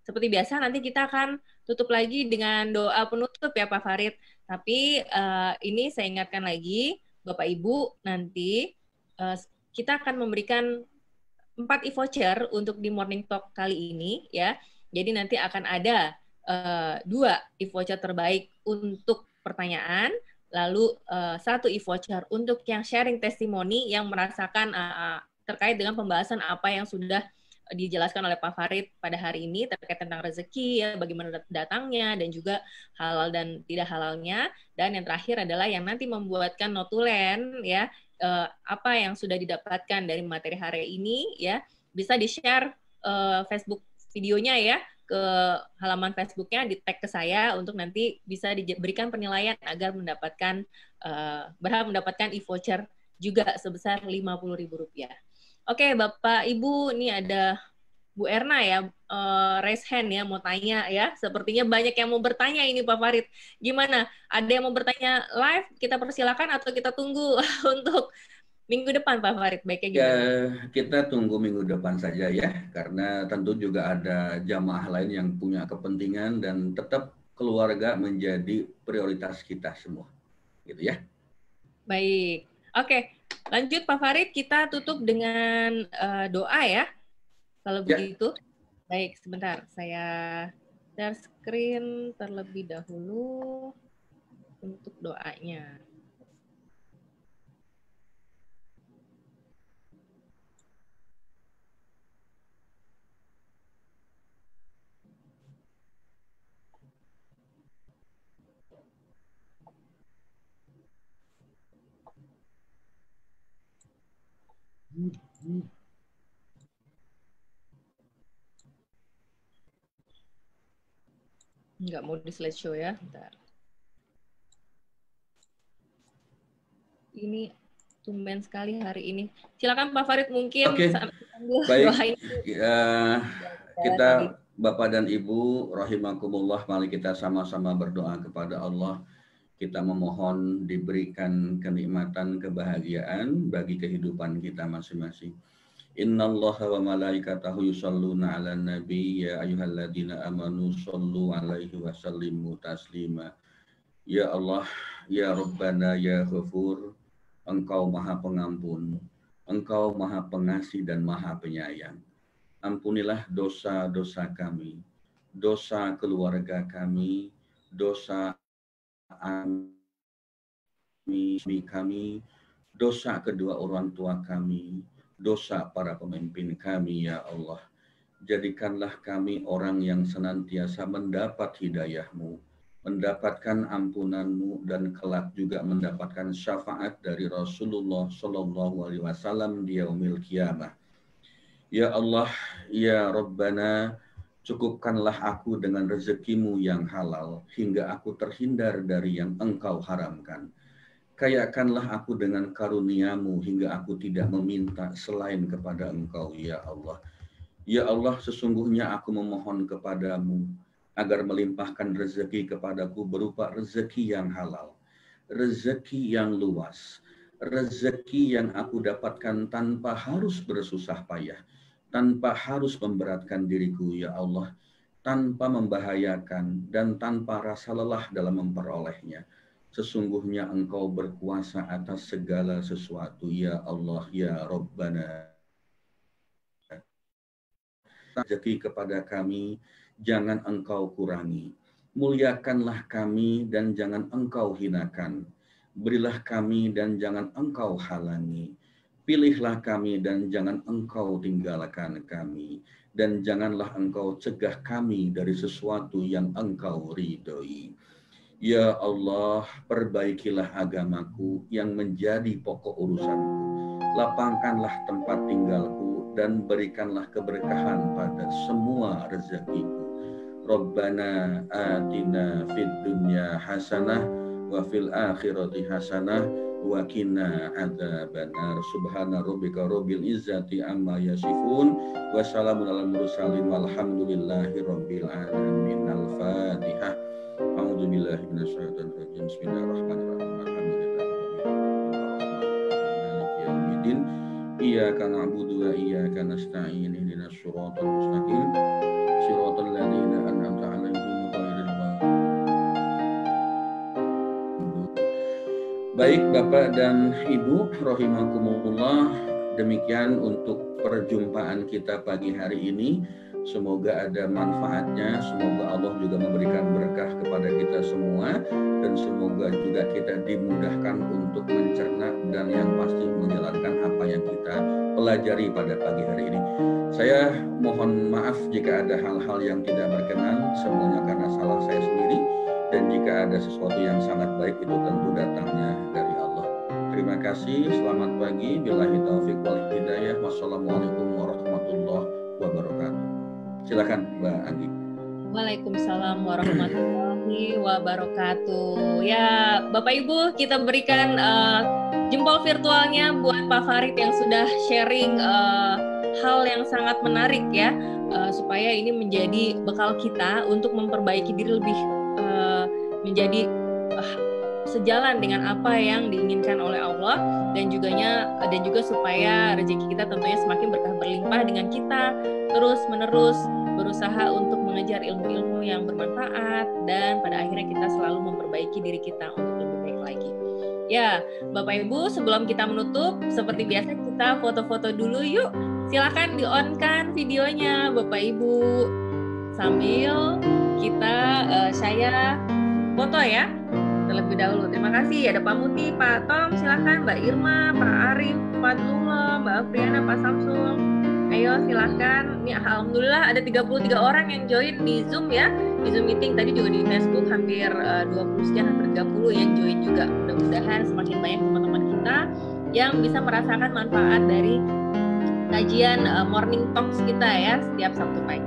seperti biasa nanti kita akan tutup lagi dengan doa penutup ya Pak Farid. Tapi ini saya ingatkan lagi, Bapak Ibu, nanti kita akan memberikan 4 e-voucher untuk di Morning Talk kali ini, ya. Jadi nanti akan ada 2 e-voucher terbaik untuk pertanyaan, lalu 1 e-voucher untuk yang sharing testimoni yang merasakan terkait dengan pembahasan apa yang sudah dijelaskan oleh Pak Farid pada hari ini terkait tentang rezeki, ya, bagaimana datangnya, dan juga halal dan tidak halalnya. Dan yang terakhir adalah yang nanti membuatkan notulen, ya, apa yang sudah didapatkan dari materi hari ini, ya, bisa di-share Facebook videonya ya, ke halaman Facebooknya, di tag ke saya untuk nanti bisa diberikan penilaian agar mendapatkan berhak mendapatkan e-voucher juga sebesar Rp50.000. Oke, Bapak Ibu, ini ada Bu Erna ya, raise hand ya, mau tanya ya. Sepertinya banyak yang mau bertanya ini Pak Farid. Gimana? Ada yang mau bertanya live? Kita persilakan atau kita tunggu untuk minggu depan Pak Farid? Baiknya gimana? Ya, kita tunggu minggu depan saja ya, karena tentu juga ada jamaah lain yang punya kepentingan dan tetap keluarga menjadi prioritas kita semua, gitu ya. Baik, oke, lanjut Pak Farid, kita tutup dengan doa ya, kalau begitu. Baik, sebentar, saya share screen terlebih dahulu untuk doanya. Nggak mau di slideshow ya, bentar. Ini tumben sekali hari ini. Silakan Pak Farid mungkin. Oke, baik. Kita Bapak dan Ibu rahimakumullah, mari kita sama-sama berdoa kepada Allah. Kita memohon diberikan kenikmatan, kebahagiaan bagi kehidupan kita masing-masing. Innallaha wa malaikatahu yusholluna 'alan nabi ya ayyuhalladzina amanu shollu 'alaihi wa sallimu taslima. Ya Allah, ya Rabbana, ya Ghafur, Engkau Maha Pengampun, Engkau Maha Pengasih dan Maha Penyayang. Ampunilah dosa-dosa kami, dosa keluarga kami, dosa kami, dosa kedua orang tua kami, dosa para pemimpin kami, ya Allah. Jadikanlah kami orang yang senantiasa mendapat hidayah-Mu, mendapatkan ampunan-Mu, dan kelak juga mendapatkan syafaat dari Rasulullah Shallallahu Alaihi Wasallam di yaumil qiyamah. Ya Allah, ya Rabbana, cukupkanlah aku dengan rezeki-Mu yang halal, hingga aku terhindar dari yang Engkau haramkan. Kayakanlah aku dengan karunia-Mu, hingga aku tidak meminta selain kepada Engkau, ya Allah. Ya Allah, sesungguhnya aku memohon kepadamu agar melimpahkan rezeki kepadaku berupa rezeki yang halal, rezeki yang luas, rezeki yang aku dapatkan tanpa harus bersusah payah, tanpa harus memberatkan diriku, ya Allah, tanpa membahayakan dan tanpa rasa lelah dalam memperolehnya. Sesungguhnya Engkau berkuasa atas segala sesuatu, ya Allah, ya Rabbana. Rezeki kepada kami, jangan Engkau kurangi. Muliakanlah kami dan jangan Engkau hinakan. Berilah kami dan jangan Engkau halangi. Pilihlah kami dan jangan Engkau tinggalkan kami. Dan janganlah Engkau cegah kami dari sesuatu yang Engkau ridhoi. Ya Allah, perbaikilah agamaku yang menjadi pokok urusanku. Lapangkanlah tempat tinggalku dan berikanlah keberkahan pada semua rezekiku. Rabbana atina fid dunya hasanah wa fil akhirati hasanah wa qina adzabannar. Subhana rabbika rabbil izzati amma yasifun wa salamun alal mursalin walhamdulillahi rabbil alamin. Al-Fatihah. A'udzu billahi minasyaitonir rajim. Bismillahirrahmanirrahim. Alhamdulillahirabbil Iyyaka na'budu wa iyyaka nasta'in. Ihdinas shiratal mustaqim. Shiratal ladzina an'amta 'alaihim ghairil maghdubi. Baik Bapak dan Ibu rahimakumullah, demikian untuk perjumpaan kita pagi hari ini. Semoga ada manfaatnya, semoga Allah juga memberikan berkah kepada kita semua, dan semoga juga kita dimudahkan untuk mencerna dan yang pasti menjalankan apa yang kita pelajari pada pagi hari ini. Saya mohon maaf jika ada hal-hal yang tidak berkenan, semuanya karena salah saya sendiri, dan jika ada sesuatu yang sangat baik itu tentu datangnya dari Allah. Terima kasih, selamat pagi, billahi taufiq wal hidayah, wassalamualaikum warahmatullahi wabarakatuh. Silakan Mbak Anggi. Waalaikumsalam warahmatullahi wabarakatuh. Ya, Bapak Ibu, kita berikan jempol virtualnya buat Pak Farid yang sudah sharing hal yang sangat menarik ya, supaya ini menjadi bekal kita untuk memperbaiki diri lebih menjadi sejalan dengan apa yang diinginkan oleh Allah, dan juga supaya rezeki kita tentunya semakin berkah berlimpah dengan kita terus-menerus berusaha untuk mengejar ilmu-ilmu yang bermanfaat, dan pada akhirnya kita selalu memperbaiki diri kita untuk lebih baik lagi. Ya, Bapak Ibu, sebelum kita menutup, seperti biasa kita foto-foto dulu yuk. Silakan di-on-kan videonya Bapak Ibu. Sambil kita saya foto ya terlebih dahulu. Terima kasih. Ada Pak Muti, Pak Tom, silakan Mbak Irma, Pak Arif, Pak Lula, Mbak Afriana, Pak Samsul. Ayo silakan. Ini alhamdulillah ada 33 orang yang join di Zoom ya. Di Zoom meeting tadi juga di Facebook hampir 20 sekian, hampir 30 yang join juga. Mudah-mudahan semakin banyak teman-teman kita yang bisa merasakan manfaat dari kajian morning talks kita ya setiap Sabtu pagi.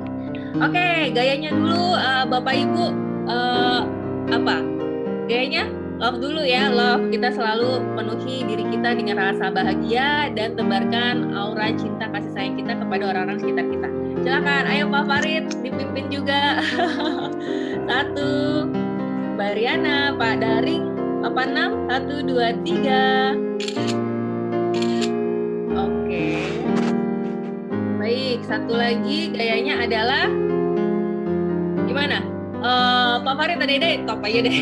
Oke, gayanya dulu Bapak Ibu apa? Gayanya love dulu ya, love. Kita selalu penuhi diri kita dengan rasa bahagia dan tebarkan aura cinta kasih sayang kita kepada orang-orang sekitar kita. Silakan, ayo Pak Farid dipimpin juga. 1, Mbak Riana, Pak Daring, 86, 1, 2, 3. Oke. Baik, satu lagi gayanya adalah gimana? Pak Farid tadi deh, top aja deh.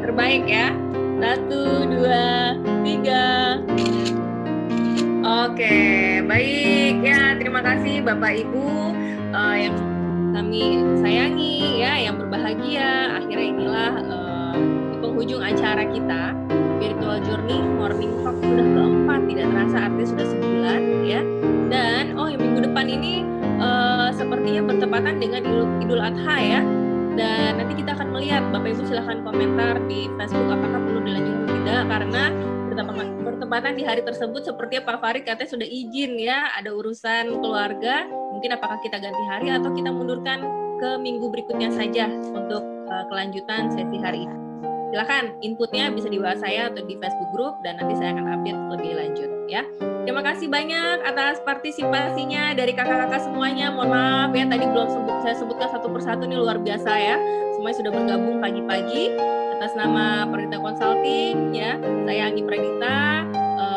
Terbaik ya. 1, 2, 3. Oke, baik ya. Terima kasih Bapak Ibu yang kami sayangi ya, yang berbahagia. Akhirnya inilah di penghujung acara kita Spiritual Journey Morning Talk sudah keempat, tidak terasa artinya sudah sebulan ya. Dan minggu depan ini sepertinya bertepatan dengan Idul Adha ya. Dan nanti kita akan melihat, Bapak Ibu silahkan komentar di Facebook apakah perlu dilanjutkan atau tidak, karena bertepatan di hari tersebut sepertinya Pak Farid katanya sudah izin ya, ada urusan keluarga, mungkin apakah kita ganti hari atau kita mundurkan ke minggu berikutnya saja untuk kelanjutan sesi hari ini. Silakan inputnya bisa di WA saya atau di Facebook group, dan nanti saya akan update lebih lanjut ya. Terima kasih banyak atas partisipasinya dari kakak-kakak semuanya. Mohon maaf ya, tadi belum saya sebutkan satu persatu, ini luar biasa ya. Semuanya sudah bergabung pagi-pagi. Atas nama Pradita Consulting ya, saya Anggi Pradita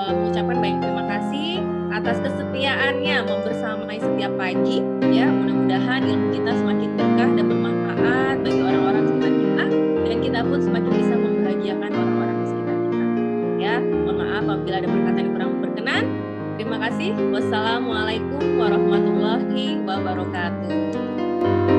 mengucapkan banyak terima kasih atas kesetiaannya membersamai setiap pagi ya. Mudah-mudahan ilmu kita semakin berkah dan bermanfaat bagi orang-orang sekitar kita, dan kita pun semakin bisa membahagiakan orang-orang di sekitar kita ya. Mohon maaf apabila ada perkataan yang kurang berkenan. Terima kasih. Wassalamualaikum warahmatullahi wabarakatuh.